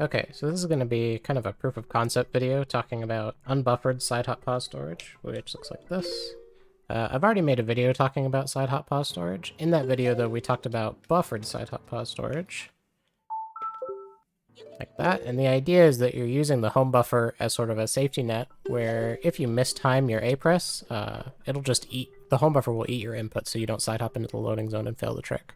Okay, so this is going to be kind of a proof of concept video talking about unbuffered Sidehop pause storage, which looks like this. I've already made a video talking about Sidehop pause storage. In that video, though, we talked about buffered Sidehop pause storage, like that. And the idea is that you're using the home buffer as sort of a safety net, where if you mistime your A press, it'll just eat, the home buffer will eat your input so you don't sidehop into the loading zone and fail the trick.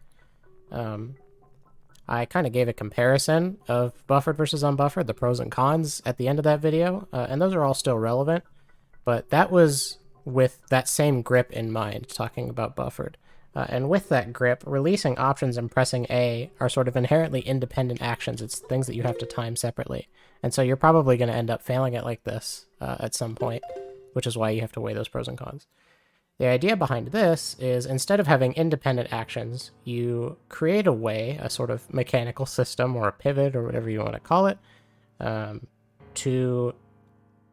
I kind of gave a comparison of buffered versus unbuffered, the pros and cons at the end of that video, and those are all still relevant, but that was with that same grip in mind, talking about buffered. And with that grip, releasing options and pressing A are sort of inherently independent actions. It's things that you have to time separately. And so you're probably going to end up failing it like this at some point, which is why you have to weigh those pros and cons. The idea behind this is instead of having independent actions, you create a way, a sort of mechanical system or a pivot or whatever you want to call it, to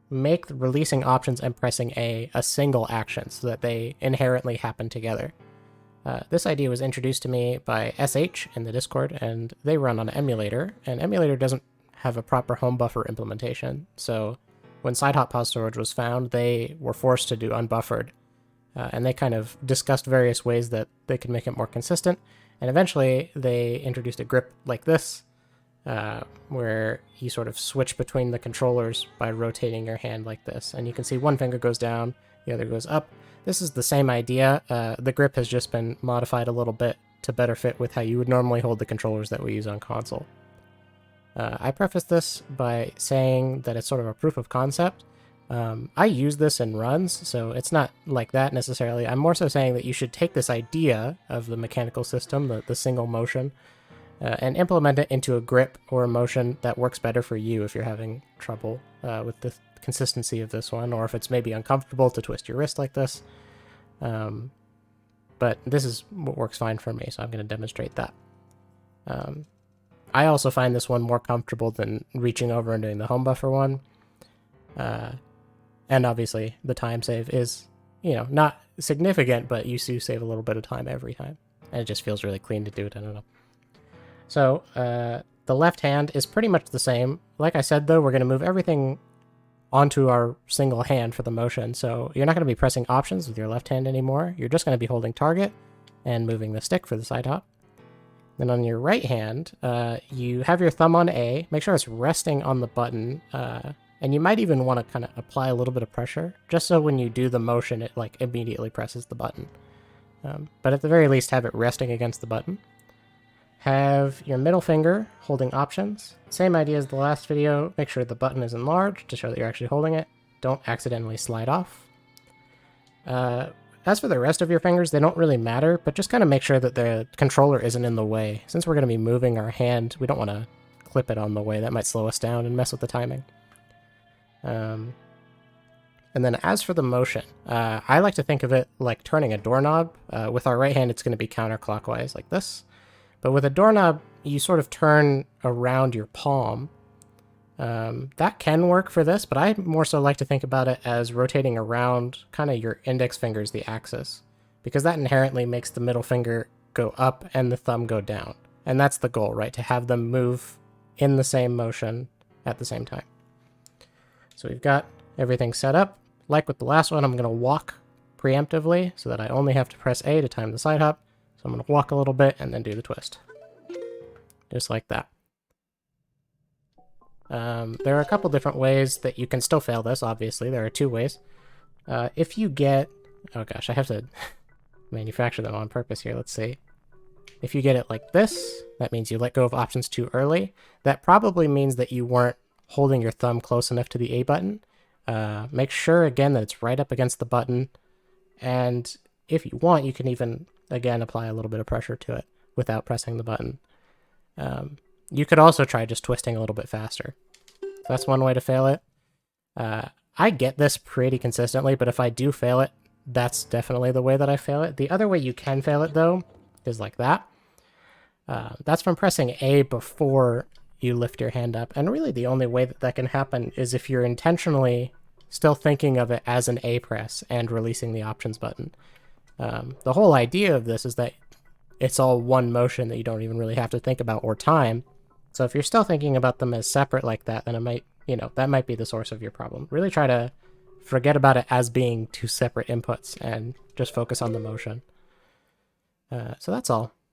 make releasing options and pressing A a single action so that they inherently happen together. This idea was introduced to me by SH in the Discord, and they run on emulator, and emulator doesn't have a proper home buffer implementation. So when Sidehop pause storage was found, they were forced to do unbuffered. And they kind of discussed various ways that they could make it more consistent. And eventually they introduced a grip like this, where you sort of switch between the controllers by rotating your hand like this. And you can see one finger goes down, the other goes up. This is the same idea. The grip has just been modified a little bit to better fit with how you would normally hold the controllers that we use on console. I preface this by saying that it's sort of a proof of concept. I use this in runs, so it's not like that necessarily. I'm more so saying that you should take this idea of the mechanical system, the single motion, and implement it into a grip or a motion that works better for you if you're having trouble with the consistency of this one, or if it's maybe uncomfortable to twist your wrist like this. But this is what works fine for me, so I'm going to demonstrate that. I also find this one more comfortable than reaching over and doing the home buffer one. And obviously the time save is, not significant, but you do save a little bit of time every time. And it just feels really clean to do it, I don't know. So the left hand is pretty much the same. Like I said, though, we're going to move everything onto our single hand for the motion. So you're not going to be pressing options with your left hand anymore. You're just going to be holding target and moving the stick for the side hop. Then on your right hand, you have your thumb on A. Make sure it's resting on the button. And you might even want to kind of apply a little bit of pressure, just so when you do the motion, it like immediately presses the button. But at the very least, have it resting against the button. Have your middle finger holding options. Same idea as the last video. Make sure the button is enlarged to show that you're actually holding it. Don't accidentally slide off. As for the rest of your fingers, they don't really matter, but just kind of make sure that the controller isn't in the way. Since we're going to be moving our hand, we don't want to clip it on the way. That might slow us down and mess with the timing. And then as for the motion, I like to think of it like turning a doorknob. With our right hand, it's going to be counterclockwise like this. But with a doorknob, you sort of turn around your palm. That can work for this, but I more so like to think about it as rotating around kind of your index fingers, the axis, because that inherently makes the middle finger go up and the thumb go down. And that's the goal, right? To have them move in the same motion at the same time. So we've got everything set up. Like with the last one, I'm going to walk preemptively so that I only have to press A to time the side hop. So I'm going to walk a little bit and then do the twist. Just like that. There are a couple different ways that you can still fail this, obviously. There are two ways. If you get... Oh gosh, I have to manufacture them on purpose here. Let's see. If you get it like this, that means you let go of options too early. That probably means that you weren't holding your thumb close enough to the A button. Make sure, again, that it's right up against the button. And if you want, you can even, again, apply a little bit of pressure to it without pressing the button. You could also try just twisting a little bit faster. That's one way to fail it. I get this pretty consistently, but if I do fail it, that's definitely the way that I fail it. The other way you can fail it, though, is like that. That's from pressing A before you lift your hand up. And really the only way that that can happen is if you're intentionally still thinking of it as an A press and releasing the options button. The whole idea of this is that it's all one motion that you don't even really have to think about or time. So if you're still thinking about them as separate like that, then it might, that might be the source of your problem. Really try to forget about it as being two separate inputs and just focus on the motion. So that's all.